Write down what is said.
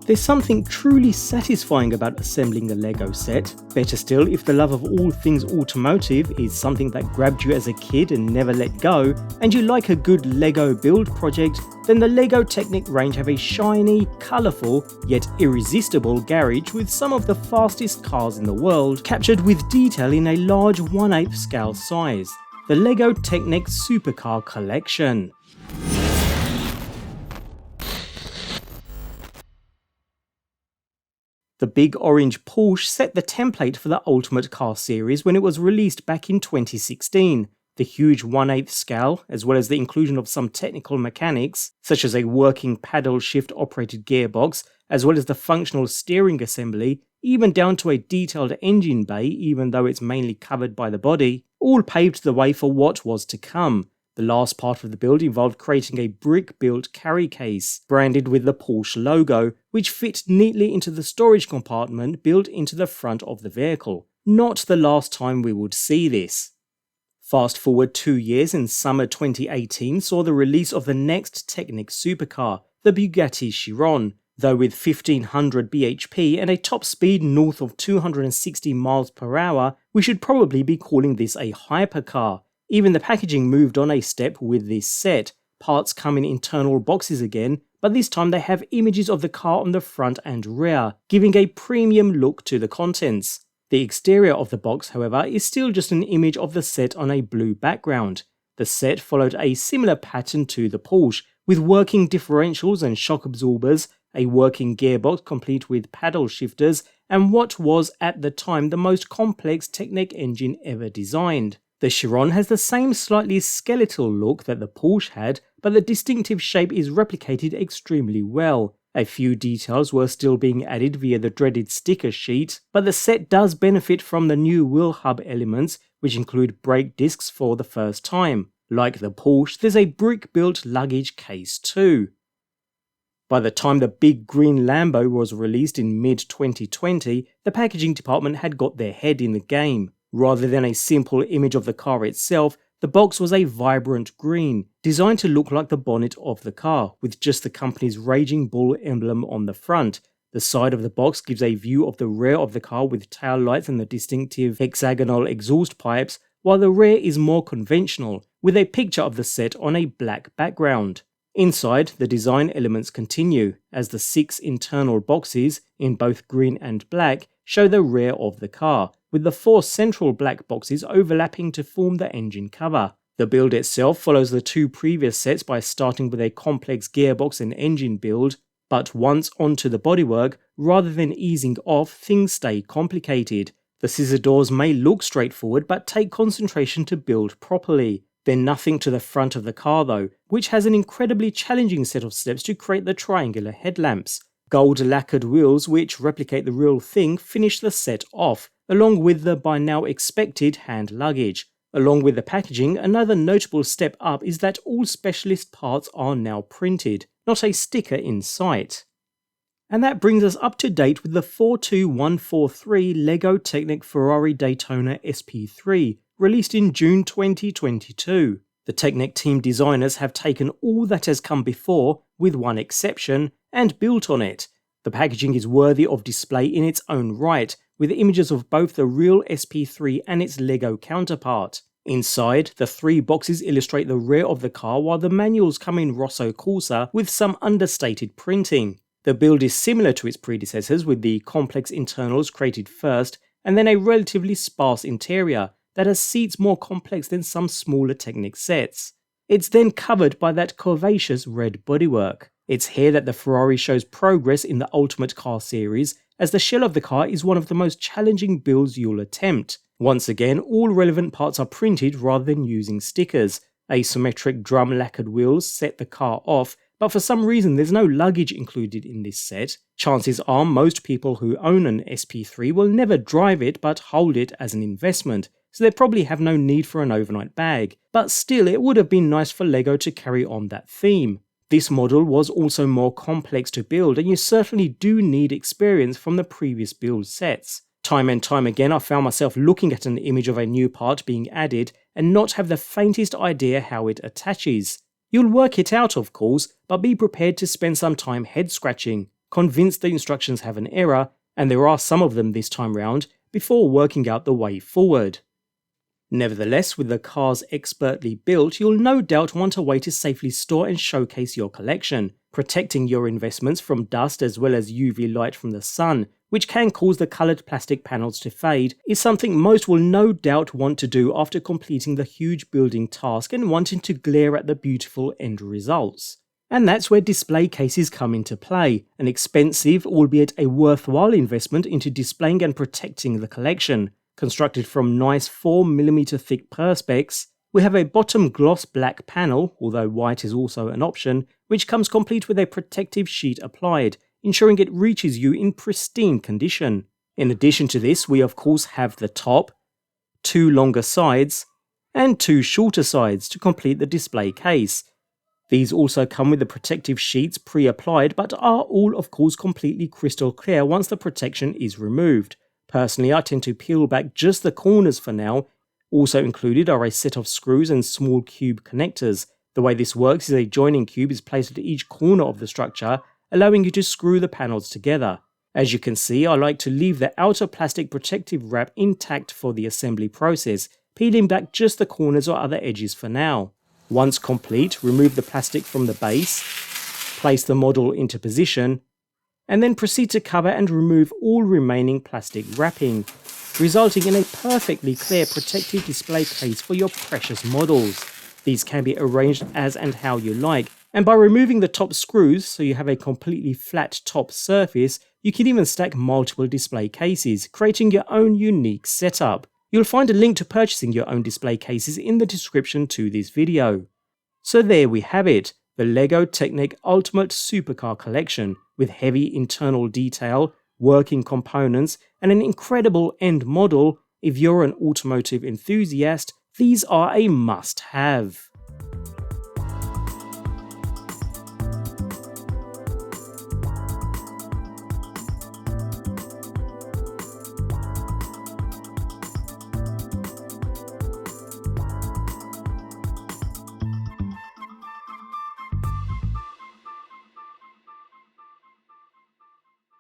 There's something truly satisfying about assembling a Lego set. Better still, if the love of all things automotive is something that grabbed you as a kid and never let go, and you like a good Lego build project, then the Lego Technic range have a shiny, colourful, yet irresistible garage with some of the fastest cars in the world, captured with detail in a large 1/8 scale size. The Lego Technic Supercar Collection. The big orange Porsche set the template for the Ultimate Car series when it was released back in 2016. The huge 1/8 scale, as well as the inclusion of some technical mechanics, such as a working paddle shift operated gearbox, as well as the functional steering assembly, even down to a detailed engine bay even though it's mainly covered by the body, all paved the way for what was to come. The last part of the build involved creating a brick-built carry case, branded with the Porsche logo, which fit neatly into the storage compartment built into the front of the vehicle. Not the last time we would see this. Fast forward 2 years, and summer 2018 saw the release of the next Technic supercar, the Bugatti Chiron. Though with 1500 bhp and a top speed north of 260 miles per hour, we should probably be calling this a hypercar. Even the packaging moved on a step with this set. Parts come in internal boxes again, but this time they have images of the car on the front and rear, giving a premium look to the contents. The exterior of the box, however, is still just an image of the set on a blue background. The set followed a similar pattern to the Porsche, with working differentials and shock absorbers, a working gearbox complete with paddle shifters, and what was at the time the most complex Technic engine ever designed. The Chiron has the same slightly skeletal look that the Porsche had, but the distinctive shape is replicated extremely well. A few details were still being added via the dreaded sticker sheet, but the set does benefit from the new wheel hub elements, which include brake discs for the first time. Like the Porsche, there's a brick-built luggage case too. By the time the big green Lambo was released in mid-2020, the packaging department had got their head in the game. Rather than a simple image of the car itself, the box was a vibrant green, designed to look like the bonnet of the car, with just the company's Raging Bull emblem on the front. The side of the box gives a view of the rear of the car with tail lights and the distinctive hexagonal exhaust pipes, while the rear is more conventional, with a picture of the set on a black background. Inside, the design elements continue, as the 6 internal boxes, in both green and black, show the rear of the car, with the 4 central black boxes overlapping to form the engine cover. The build itself follows the 2 previous sets by starting with a complex gearbox and engine build, but once onto the bodywork, rather than easing off, things stay complicated. The scissor doors may look straightforward but take concentration to build properly. They're nothing to the front of the car though, which has an incredibly challenging set of steps to create the triangular headlamps. Gold lacquered wheels, which replicate the real thing, finish the set off, along with the by now expected hand luggage. Along with the packaging, another notable step up is that all specialist parts are now printed, not a sticker in sight. And that brings us up to date with the 42143 Lego Technic Ferrari Daytona SP3, released in June 2022. The Technic team designers have taken all that has come before, with one exception, and built on it. The packaging is worthy of display in its own right, with images of both the real SP3 and its Lego counterpart. Inside, the 3 boxes illustrate the rear of the car, while the manuals come in Rosso Corsa with some understated printing. The build is similar to its predecessors, with the complex internals created first, and then a relatively sparse interior that has seats more complex than some smaller Technic sets. It's then covered by that curvaceous red bodywork. It's here that the Ferrari shows progress in the Ultimate Car series, as the shell of the car is one of the most challenging builds you'll attempt. Once again, all relevant parts are printed rather than using stickers. Asymmetric drum lacquered wheels set the car off, but for some reason there's no luggage included in this set. Chances are most people who own an SP3 will never drive it but hold it as an investment, so they probably have no need for an overnight bag. But still, it would have been nice for Lego to carry on that theme. This model was also more complex to build, and you certainly do need experience from the previous build sets. Time and time again I found myself looking at an image of a new part being added and not have the faintest idea how it attaches. You'll work it out of course, but be prepared to spend some time head scratching. convinced the instructions have an error, and there are some of them this time round, before working out the way forward. Nevertheless, with the cars expertly built, you'll no doubt want a way to safely store and showcase your collection. Protecting your investments from dust as well as UV light from the sun, which can cause the coloured plastic panels to fade, is something most will no doubt want to do after completing the huge building task and wanting to glare at the beautiful end results. And that's where display cases come into play, an expensive, albeit a worthwhile investment into displaying and protecting the collection. Constructed from nice 4mm thick perspex, we have a bottom gloss black panel, although white is also an option, which comes complete with a protective sheet applied, ensuring it reaches you in pristine condition. In addition to this, we of course have the top, 2 longer sides, and 2 shorter sides to complete the display case. These also come with the protective sheets pre-applied, but are all of course completely crystal clear once the protection is removed. Personally, I tend to peel back just the corners for now. Also included are a set of screws and small cube connectors. The way this works is a joining cube is placed at each corner of the structure, allowing you to screw the panels together. As you can see, I like to leave the outer plastic protective wrap intact for the assembly process, peeling back just the corners or other edges for now. Once complete, remove the plastic from the base, place the model into position, and then proceed to cover and remove all remaining plastic wrapping, resulting in a perfectly clear protective display case for your precious models. These can be arranged as and how you like, and by removing the top screws so you have a completely flat top surface, you can even stack multiple display cases, creating your own unique setup. You'll find a link to purchasing your own display cases in the description to this video. So there we have it, the Lego Technic Ultimate Supercar Collection, with heavy internal detail, working components, and an incredible end model. If you're an automotive enthusiast, these are a must-have.